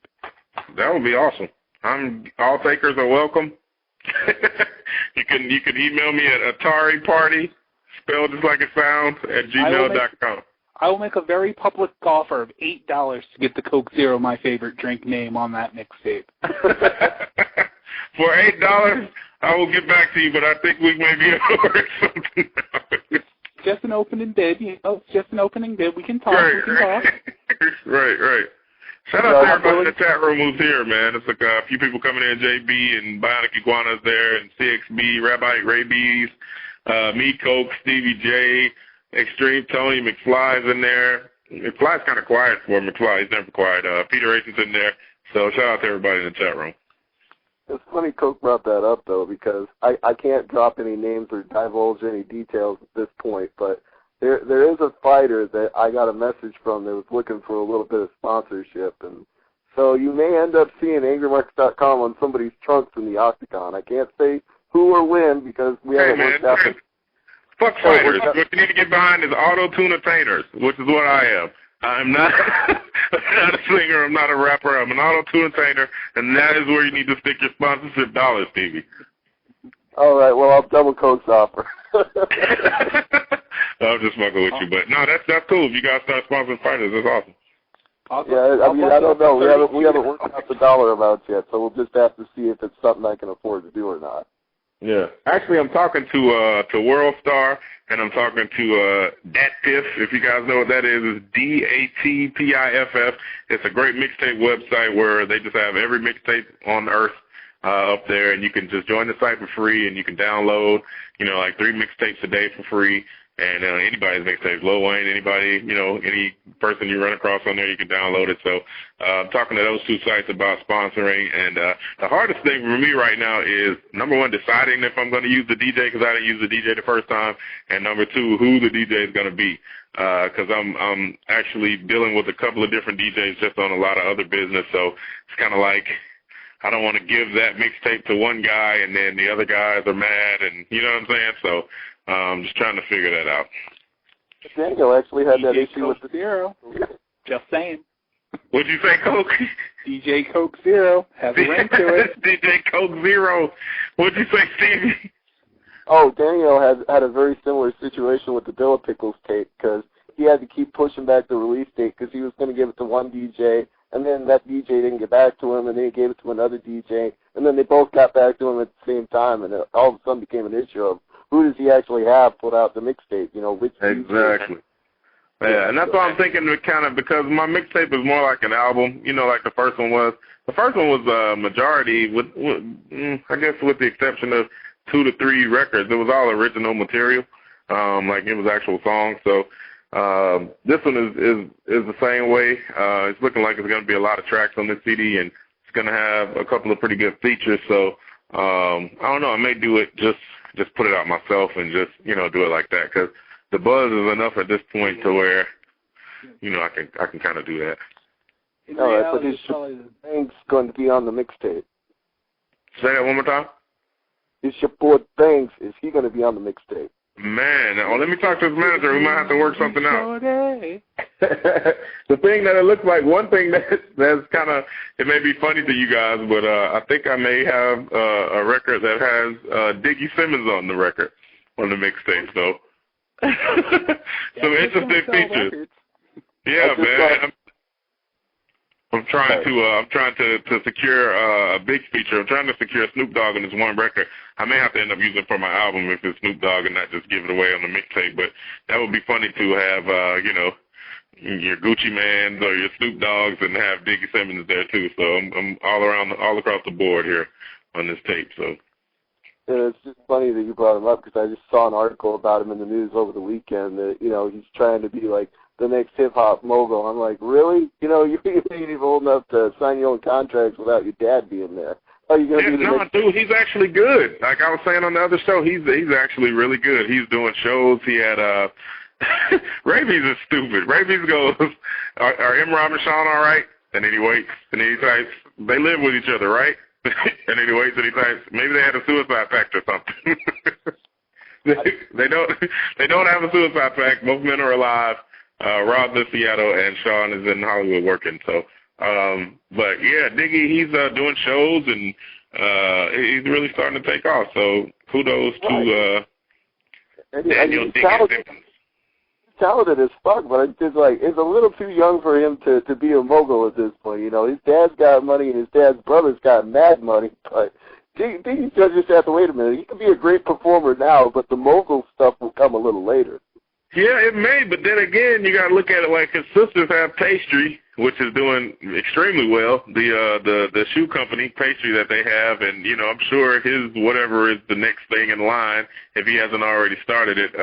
B: That would be awesome. All takers are welcome. You can email me at AtariParty, spelled just like it sounds, at gmail.com.
E: I will make a very public offer of $8 to get the Coke Zero, my favorite drink, name on that mixtape.
B: For $8, I will get back to you, but I think we may be able to work something out.
E: It's just an opening bid, It's just an opening bid. We can talk.
B: Right,
E: we can talk.
B: Right. Shout out to everybody in the chat room who's here, man. It's like a few people coming in. JB and Bionic Iguana's there, and CXB, Rabbi Rabies, me, Coke, Stevie J, Extreme Tony, McFly's in there. McFly's kind of quiet for McFly. He's never quiet. Peter Rason's in there. So shout out to everybody in the chat room.
C: It's funny Coke brought that up, though, because I can't drop any names or divulge any details at this point, but there is a fighter that I got a message from that was looking for a little bit of sponsorship, and so you may end up seeing AngryMarks.com on somebody's trunks in the octagon. I can't say who or when because we haven't worked out.
B: Fuck fighters. What you need to get behind is auto-tune-attainers, which is what I am. I'm not a singer. I'm not a rapper. I'm an auto-tune-attainer, and that is where you need to stick your sponsorship dollars, Stevie.
C: All right. Well, I'll double Coke's offer.
B: I'm just fucking with you, but no, that's cool. If you guys start sponsoring fighters, that's awesome.
C: Yeah, I mean, I don't know. We haven't worked out the dollar amounts yet, so we'll just have to see if it's something I can afford to do or not.
B: Yeah. Actually, I'm talking to World Star, and I'm talking to DatPiff. If you guys know what that is, it's DATPIFF. It's a great mixtape website where they just have every mixtape on earth up there, and you can just join the site for free, and you can download, like 3 mixtapes a day for free. And anybody's mixtapes, Lil Wayne, anybody, any person you run across on there, you can download it. So I'm talking to those 2 sites about sponsoring. And the hardest thing for me right now is, number 1, deciding if I'm going to use the DJ because I didn't use the DJ the first time. And number 2, who the DJ is going to be. Because I'm actually dealing with a couple of different DJs just on a lot of other business. So it's kind of like I don't want to give that mixtape to one guy and then the other guys are mad. And you know what I'm saying? So just trying to figure that out.
C: Daniel actually had that issue
E: Coke
C: with the
E: Zero. Just saying.
B: What'd you say, Coke?
E: DJ Coke Zero has a ring to it.
B: DJ Coke Zero. What'd you say, Stevie?
C: Oh, Daniel had a very similar situation with the Bill of Pickles tape because he had to keep pushing back the release date because he was going to give it to one DJ, and then that DJ didn't get back to him, and then he gave it to another DJ, and then they both got back to him at the same time, and it all of a sudden became an issue of who does he actually have put out the mixtape, which
B: Exactly. Yeah, and that's why I'm thinking because my mixtape is more like an album, like the first one was. The first one was majority, with I guess with the exception of 2 to 3 records. It was all original material, like it was actual songs. So this one is the same way. It's looking like it's going to be a lot of tracks on this CD, and it's going to have a couple of pretty good features. So I don't know. I may do it just put it out myself and just do it like that because the buzz is enough at this point to where I can kind of do that.
C: All right, but his thing's going to be on the mixtape.
B: Say that one more time.
C: His boy Banks, is he going to be on the mixtape?
B: Man, let me talk to his manager. We might have to work something out. The thing that it looks like, one thing that's kind of, it may be funny to you guys, but I think I may have a record that has Diggy Simmons on the record, on the mixtape. So some interesting features. Yeah, man. I'm trying to secure a big feature. I'm trying to secure Snoop Dogg on this one record. I may have to end up using it for my album if it's Snoop Dogg and not just give it away on the mixtape. But that would be funny to have, your Gucci Mans or your Snoop Doggs and have Diggy Simmons there too. So I'm all across the board here on this tape. So.
C: And it's just funny that you brought him up because I just saw an article about him in the news over the weekend that, he's trying to be like the next hip-hop mogul. I'm like, really? You ain't even old enough to sign your own contracts without your dad being there. How are you going to do that?
B: Dude, he's actually good. Like I was saying on the other show, he's actually really good. He's doing shows. He had Rabies is stupid. Rabies goes, are Imran and Sean all right? And then he waits, and then he types, they live with each other, right? And then he waits and he types, maybe they had a suicide pact or something. They don't have a suicide pact. Both men are alive. Rob's in Seattle and Sean is in Hollywood working. So, but yeah, Diggy, he's doing shows and he's really starting to take off. So kudos to Daniel Diggy.
C: Talented as fuck, but it's just like it's a little too young for him to be a mogul at this point. You know, his dad's got money and his dad's brother's got mad money, but Diggy just have to wait a minute. He could be a great performer now, but the mogul stuff will come a little later.
B: Yeah, it may, but then again, you got to look at it like his sisters have Pastry, which is doing extremely well. The shoe company Pastry that they have, and you know, I'm sure his whatever is the next thing in line if he hasn't already started it.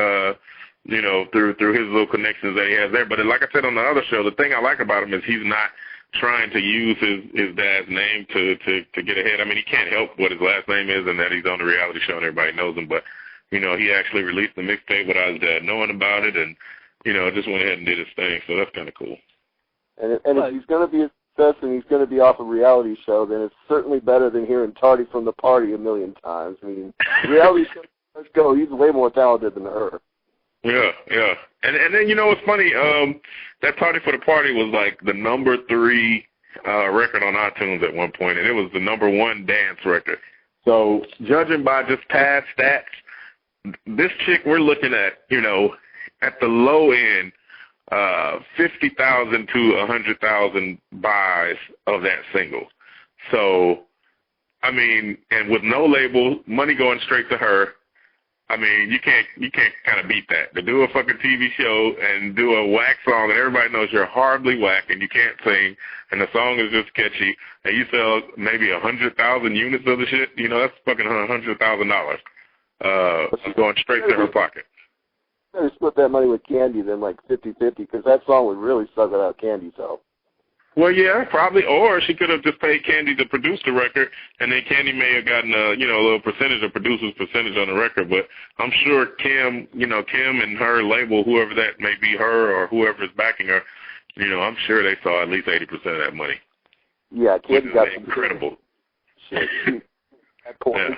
B: You know, through his little connections that he has there. But like I said on the other show, the thing I like about him is he's not trying to use his dad's name to get ahead. I mean, he can't help what his last name is and that he's on the reality show and everybody knows him. But, you know, he actually released the mixtape without his dad knowing about it and, you know, just went ahead and did his thing. So that's kind of cool. And
C: if he's going to be a success and he's going to be off a reality show, then it's certainly better than hearing Tardy from the Party a million times. I mean, reality show, let's go. He's way more talented than her.
B: Yeah. And then, you know, what's funny, that Tardy for the Party was like the number 3 record on iTunes at one point, and it was the number 1 dance record. So judging by just past stats, this chick we're looking at, you know, at the low end, 50,000 to 100,000 buys of that single. So, I mean, and with no label, money going straight to her, I mean, you can't kind of beat that. To do a fucking TV show and do a whack song and everybody knows you're horribly whack and you can't sing and the song is just catchy and you sell maybe 100,000 units of the shit, you know, that's fucking $100,000 going straight to her pocket.
C: Better split that money with Candy than like 50-50 because that song would really suck without Candy's help.
B: Well, yeah, probably. Or she could have just paid Candy to produce the record, and then Candy may have gotten a little percentage, a producer's percentage on the record. But I'm sure Kim and her label, whoever that may be, her or whoever is backing her, you know, I'm sure they saw at least 80% of that money.
C: Yeah, Candy got
B: incredible.
C: Shit.
B: Yeah.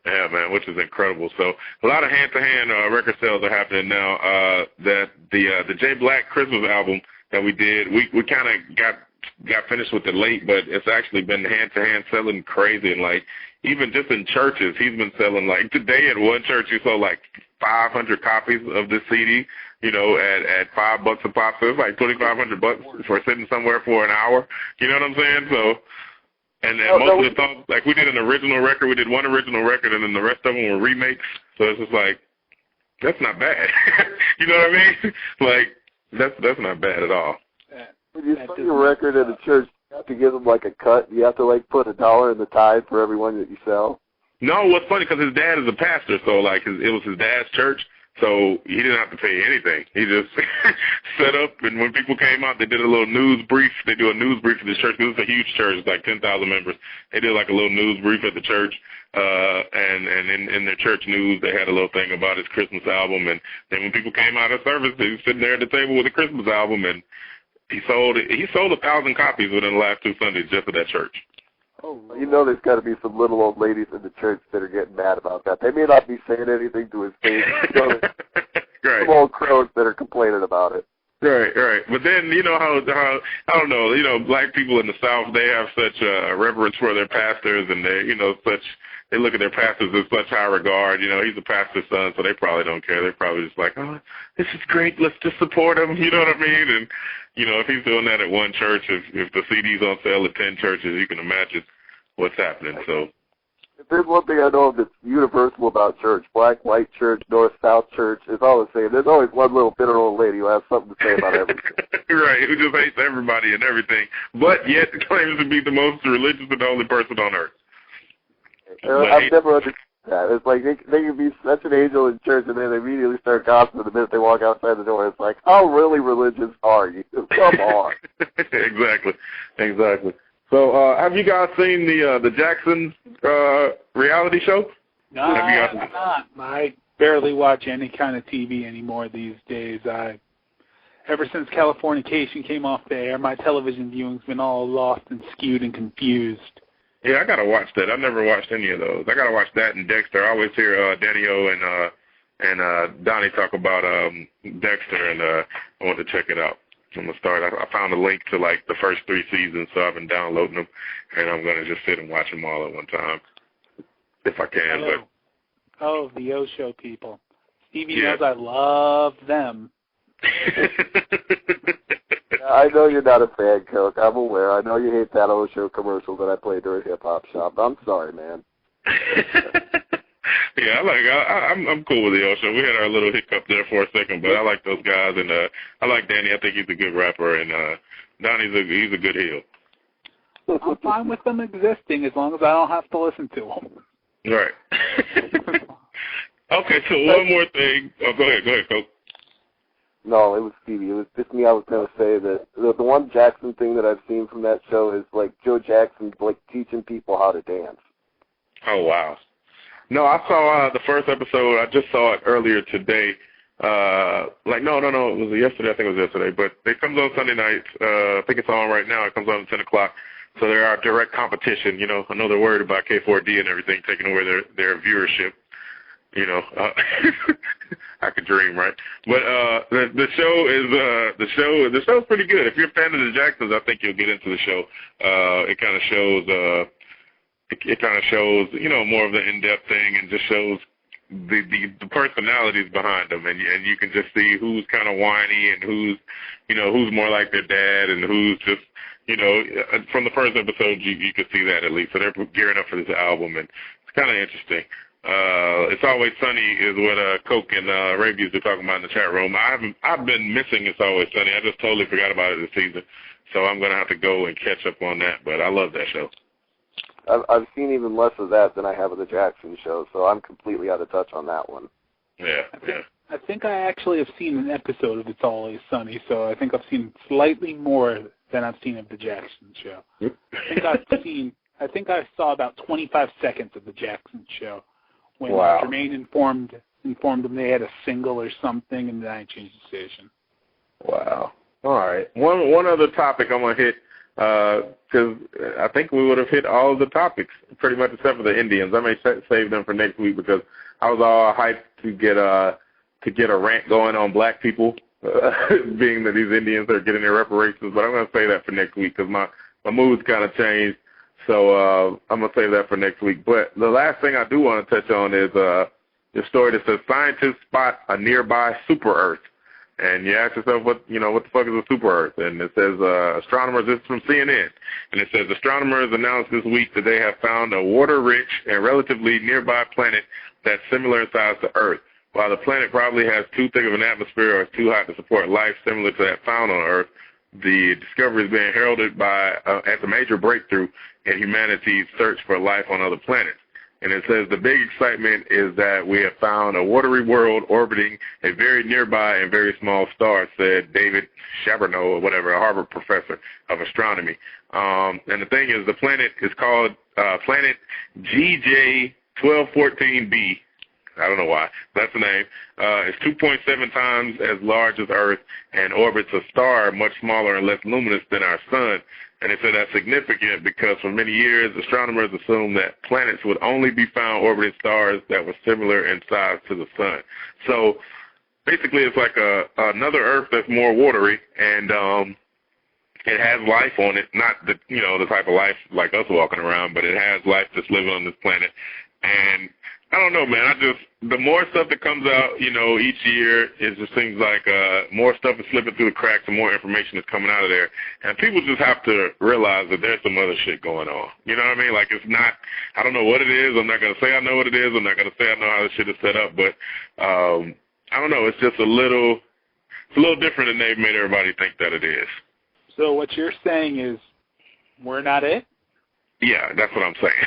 B: Yeah, man, which is incredible. So a lot of hand-to-hand record sales are happening now. That the J Black Christmas album that we did, we kind of got finished with it late, but it's actually been hand-to-hand selling crazy. And, like, even just in churches, he's been selling, like, today at one church, he sold, like, 500 copies of this CD, you know, at $5 a pop. So it's like $2,500 for sitting somewhere for an hour. You know what I'm saying? So, and most of the songs, like, we did an original record. We did one original record, and then the rest of them were remakes. So it's just like, that's not bad. You know what I mean? Like, that's not bad at all.
C: When you sell your record at a church, you have to give them like a cut. You have to like put $1 in the tithe for every one that you sell.
B: No, what's funny because his dad is a pastor, so like it was his dad's church, so he didn't have to pay anything. He just set up, and when people came out, they did a little news brief. They do a news brief at the church. It was a huge church, it's like 10,000 members. They did like a little news brief at the church. And in their church news, they had a little thing about his Christmas album. And then when people came out of service, he was sitting there at the table with a Christmas album, and he sold 1,000 copies within the last 2 Sundays just at that church.
C: Oh, you know, there's got to be some little old ladies in the church that are getting mad about that. They may not be saying anything to his face. You know,
B: right.
C: Some old crows that are complaining about it.
B: Right. But then, you know, how I don't know, you know, black people in the South, they have such reverence for their pastors, and they look at their pastors with such high regard. You know, he's a pastor's son, so they probably don't care. They're probably just like, oh, this is great, let's just support him, you know what I mean? And, you know, if he's doing that at one church, if the CD's on sale at 10 churches, you can imagine what's happening. So,
C: if there's one thing I know that's universal about church, black, white church, north, south church, it's all the same. There's always one little bitter old lady who has something to say about everything.
B: Right, who just hates everybody and everything, but yet claims to be the most religious and only person on earth.
C: I've never understood that. It's like they can be such an angel in church, and then they immediately start gossiping the minute they walk outside the door. It's like, how really religious are you? Come on.
B: Exactly. So, have you guys seen the Jackson reality show?
E: No, I have not. I barely watch any kind of TV anymore these days. Ever since Californication came off the air, my television viewing's been all lost and skewed and confused.
B: Yeah, I gotta watch that. I never watched any of those. I gotta watch that and Dexter. I always hear Danny-O and Donnie talk about Dexter, and I want to check it out. I'm gonna start. I found a link to like the first 3 seasons, so I've been downloading them, and I'm gonna just sit and watch them all at one time if I can.
E: The O Show people. Stevie knows I love them.
C: I know you're not a fan, Coke. I'm aware. I know you hate that O Show commercial that I played during Hip Hop Shop. I'm sorry, man.
B: Yeah, I'm cool with the O Show. We had our little hiccup there for a second, but I like those guys, and I like Danny. I think he's a good rapper, and Donnie's he's a good heel.
E: I'm fine with them existing as long as I don't have to listen to them.
B: Right. Okay, so one more thing. Oh, go ahead, Coke.
C: No, it was Stevie. It was just me. I was going to say that the one Jackson thing that I've seen from that show is like Joe Jackson's like teaching people how to dance.
B: Oh, wow. No, I saw the first episode. I just saw it earlier today. No, it was yesterday. I think it was yesterday. But it comes on Sunday nights. I think it's on right now. It comes on at 10 o'clock. So there are direct competition. You know, I know they're worried about K4D and everything taking away their viewership. You know, I could dream, right? But the show's pretty good. If you're a fan of the Jacksons, I think you'll get into the show. It kind of shows, you know, more of the in-depth thing, and just shows the personalities behind them, and you can just see who's kind of whiny and who's more like their dad, and who's just, you know, from the first episode you could see that at least. So they're gearing up for this album, and it's kind of interesting. It's Always Sunny is what Coke and Rabies are talking about in the chat room. I've been missing It's Always Sunny. I just totally forgot about it this season, so I'm gonna have to go and catch up on that. But I love that show.
C: I've seen even less of that than I have of the Jackson show, so I'm completely out of touch on that one.
B: Yeah.
E: I think I actually have seen an episode of It's Always Sunny, so I think I've seen slightly more than I've seen of the Jackson show. I think I saw about 25 seconds of the Jackson show when Jermaine informed them they had a single or something, and then I changed the station.
B: Wow. All right. One other topic I'm gonna hit, because I think we would have hit all of the topics pretty much except for the Indians. I may save them for next week because I was all hyped to get a rant going on black people, being that these Indians are getting their reparations. But I'm gonna say that for next week because my mood's kind of changed. So I'm going to save that for next week. But the last thing I do want to touch on is the story that says scientists spot a nearby super-Earth. And you ask yourself, what the fuck is a super-Earth? And it says astronomers, this is from CNN, and it says astronomers announced this week that they have found a water-rich and relatively nearby planet that's similar in size to Earth. While the planet probably has too thick of an atmosphere or is too hot to support life similar to that found on Earth, the discovery is being heralded as a major breakthrough in humanity's search for life on other planets. And it says the big excitement is that we have found a watery world orbiting a very nearby and very small star, said David Chaberneau, or whatever, a Harvard professor of astronomy. And the thing is, the planet is called planet GJ1214b. I don't know why. That's the name. It's 2.7 times as large as Earth and orbits a star much smaller and less luminous than our sun. And they said that's significant because for many years, astronomers assumed that planets would only be found orbiting stars that were similar in size to the sun. So basically it's like another Earth that's more watery, and it has life on it, not the type of life like us walking around, but it has life that's living on this planet. And I don't know, man. The more stuff that comes out, each year, it just seems like more stuff is slipping through the cracks and more information is coming out of there. And people just have to realize that there's some other shit going on. You know what I mean? Like, it's not, I don't know what it is. I'm not going to say I know what it is. I'm not going to say I know how this shit is set up. But I don't know. It's just a little different than they've made everybody think that it is.
E: So what you're saying is we're not it?
B: Yeah, that's what I'm saying.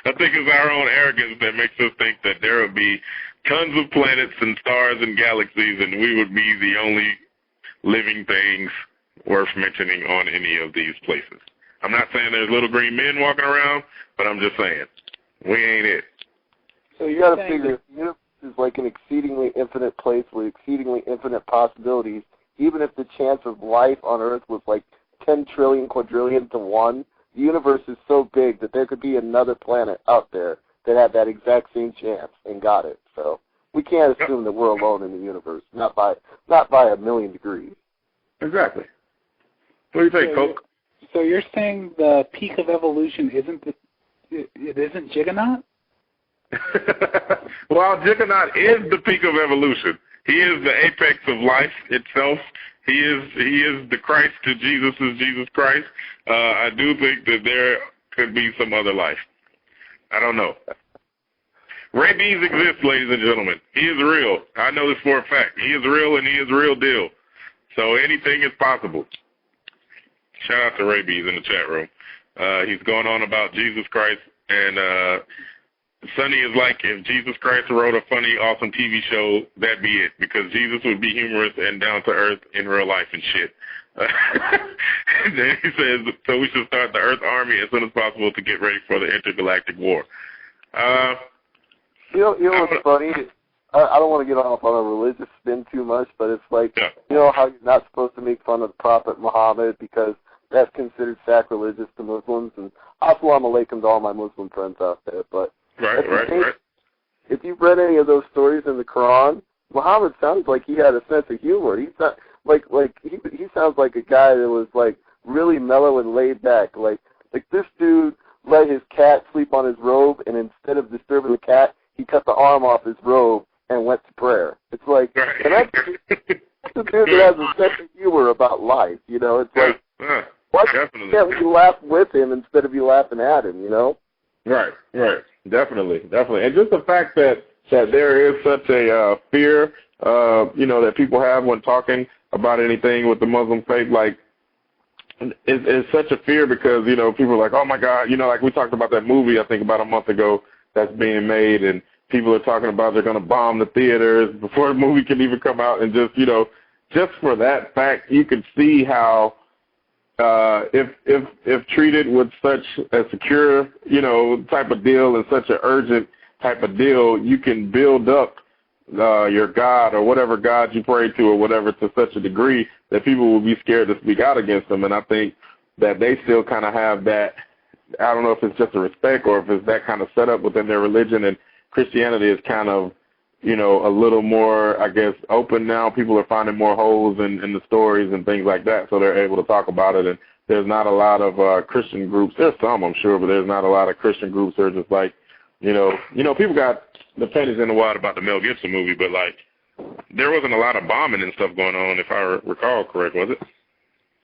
B: I think it's our own arrogance that makes us think that there will be tons of planets and stars and galaxies, and we would be the only living things worth mentioning on any of these places. I'm not saying there's little green men walking around, but I'm just saying, we ain't it.
C: So you got to figure, this is like an exceedingly infinite place with exceedingly infinite possibilities. Even if the chance of life on Earth was like 10 trillion quadrillion to 1, the universe is so big that there could be another planet out there that had that exact same chance and got it. So we can't assume that we're alone in the universe, not by a million degrees.
B: Exactly. What do you think, Coke?
E: So you're saying the peak of evolution it isn't Juggernaut?
B: Well, Juggernaut is the peak of evolution. He is the apex of life itself. He is the Christ to Jesus is Jesus Christ. I do think that there could be some other life. I don't know. Rabies exists, ladies and gentlemen. He is real. I know this for a fact. He is real, and he is real deal. So anything is possible. Shout out to Rabies in the chat room. He's going on about Jesus Christ, and Sonny is like, if Jesus Christ wrote a funny, awesome TV show, that'd be it, because Jesus would be humorous and down to earth in real life and shit. And then he says, so we should start the Earth Army as soon as possible to get ready for the intergalactic war.
C: You know what's funny? I don't want to get off on a religious spin too much, but it's like, you know how you're not supposed to make fun of the Prophet Muhammad because that's considered sacrilegious to Muslims, and assalamu alaikum to all my Muslim friends out there. But
B: right.
C: If you've read any of those stories in the Quran, Muhammad sounds like he had a sense of humor. He's not he sounds like a guy that was like really mellow and laid back. Like this dude let his cat sleep on his robe, and instead of disturbing the cat, he cut the arm off his robe and went to prayer. It's like, and that's a dude that has a sense of humor about life. You know, it's like, why can't we laugh with him instead of you laughing at him? You know?
B: Right. Definitely. And just the fact that there is such a fear, that people have when talking about anything with the Muslim faith, like, it's such a fear because, people are like, oh, my God, like we talked about that movie, I think, about a month ago that's being made, and people are talking about they're going to bomb the theaters before the movie can even come out, and just for that fact, you can see how if treated with such a secure, type of deal and such an urgent type of deal, you can build up your God or whatever God you pray to or whatever to such a degree that people will be scared to speak out against them. And I think that they still kind of have that, I don't know if it's just a respect or if it's that kind of setup within their religion, and Christianity is kind of, a little more, I guess, open now. People are finding more holes in the stories and things like that, so they're able to talk about it. And there's not a lot of Christian groups. There's some, I'm sure, but there's not a lot of Christian groups that are just like, people got the pennies in the wild about the Mel Gibson movie, but, like, there wasn't a lot of bombing and stuff going on, if I recall correct, was it?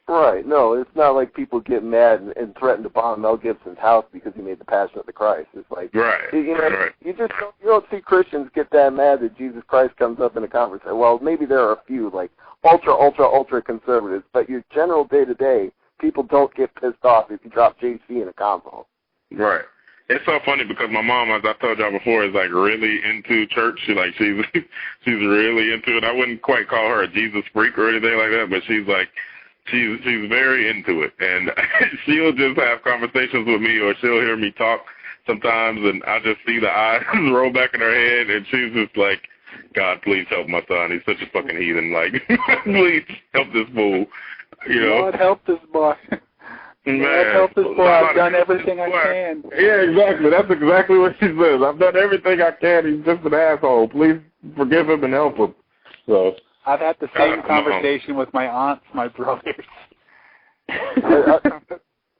C: Right. No, it's not like people get mad and threaten to bomb Mel Gibson's house because he made The Passion of the Christ. It's like,
B: right.
C: You just don't see Christians get that mad that Jesus Christ comes up in a conversation. Well, maybe there are a few, like, ultra conservatives, but your general day-to-day, people don't get pissed off if you drop JC in a convo.
B: Right. It's so funny because my mom, as I told y'all before, is like really into church. She's really into it. I wouldn't quite call her a Jesus freak or anything like that, but she's very into it, and she'll just have conversations with me, or she'll hear me talk sometimes, and I just see the eyes roll back in her head, and she's just like, God, please help my son. He's such a fucking heathen. Like, please help this fool.
E: Lord, help this boy.
B: Man,
E: help this boy. I've done everything I can.
B: Yeah, exactly. That's exactly what she says. I've done everything I can. He's just an asshole. Please forgive him and help him. So
E: I've had the same conversation with my aunts, my brothers.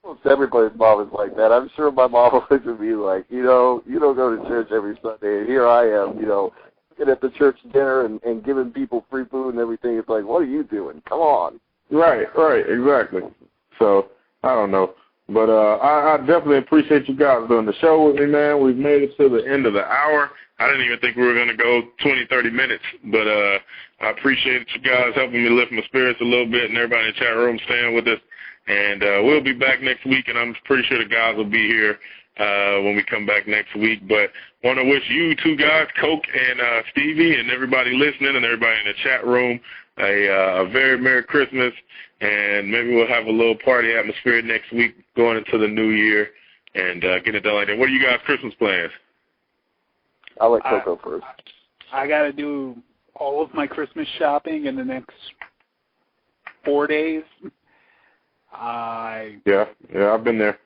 C: Almost everybody's mom is like that. I'm sure my mom will look at me like, you don't go to church every Sunday, and here I am, looking at the church dinner and giving people free food and everything. It's like, what are you doing? Come on.
B: Right, exactly. So I don't know. But I definitely appreciate you guys doing the show with me, man. We've made it to the end of the hour. I didn't even think we were going to go 20, 30 minutes, but I appreciate you guys helping me lift my spirits a little bit, and everybody in the chat room staying with us. And we'll be back next week, and I'm pretty sure the guys will be here when we come back next week. But want to wish you two guys, Coke and Stevie, and everybody listening and everybody in the chat room, a very Merry Christmas, and maybe we'll have a little party atmosphere next week going into the new year and get it done like that. What are you guys' Christmas plans?
C: I'll let Coco first.
E: I got to do all of my Christmas shopping in the next 4 days.
B: Yeah, I've been there.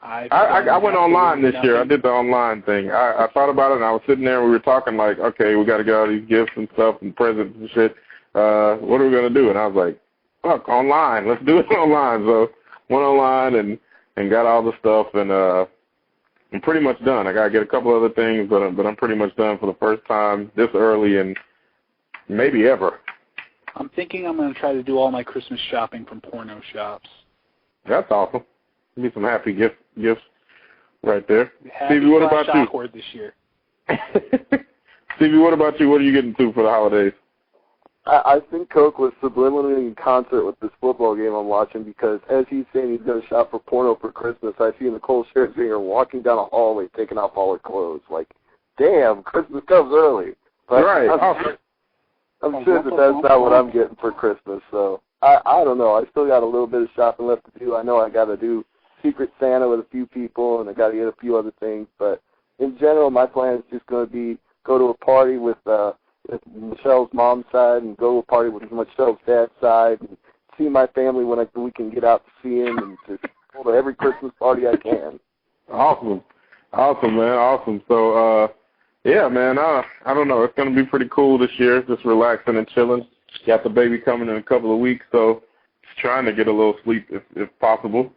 B: I went online this year. I did the online thing. I thought about it, and I was sitting there, and we were talking like, okay, we got to get all these gifts and stuff and presents and shit. What are we going to do? And I was like, fuck, online. Let's do it online. So went online and got all the stuff, and I'm pretty much done. I got to get a couple other things, but I'm pretty much done for the first time this early and maybe ever.
E: I'm thinking I'm going to try to do all my Christmas shopping from porno shops.
B: That's awesome. Be some happy gifts right there.
E: Happy
B: Stevie, what about you?
E: awkward this year.
B: Stevie, what about you? What are you getting to for the holidays?
C: I think Coke was subliminally in concert with this football game I'm watching because as he's saying he's going to shop for porno for Christmas, I see Nicole Scherzinger walking down a hallway taking off all her clothes. Like, damn, Christmas comes early. But
B: right.
C: I'm sure that's not what I'm getting for Christmas. So I don't know. I still got a little bit of shopping left to do. I know I got to do Secret Santa with a few people, and I got to get a few other things. But in general, my plan is just going to be go to a party with Michelle's mom's side and go to a party with Michelle's dad's side and see my family when we can get out to see him and just go to every Christmas party I can.
B: Awesome, man, awesome. So, yeah, man, I don't know. It's going to be pretty cool this year, just relaxing and chilling. Got the baby coming in a couple of weeks, so just trying to get a little sleep if possible.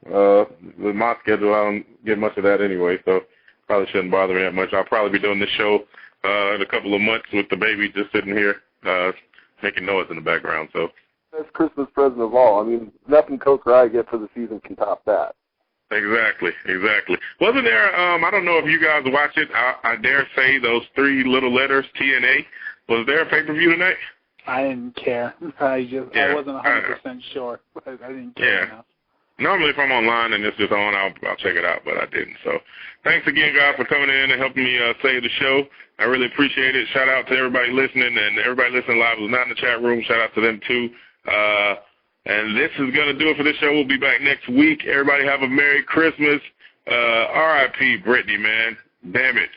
B: With my schedule, I don't get much of that anyway, so probably shouldn't bother me that much. I'll probably be doing this show in a couple of months with the baby just sitting here making noise in the background. So
C: best Christmas present of all. I mean, nothing Coke or I get for the season can top that.
B: Exactly. Wasn't there, I don't know if you guys watch it, I dare say those 3 little letters, TNA. Was there a pay-per-view tonight?
E: I didn't care. I wasn't 100% sure. I didn't care enough.
B: Normally, if I'm online and it's just on, I'll check it out, but I didn't. So thanks again, guys, for coming in and helping me save the show. I really appreciate it. Shout out to everybody listening, and everybody listening live who's not in the chat room. Shout out to them, too. And this is going to do it for this show. We'll be back next week. Everybody have a Merry Christmas. R.I.P. Brittany, man. Damn it.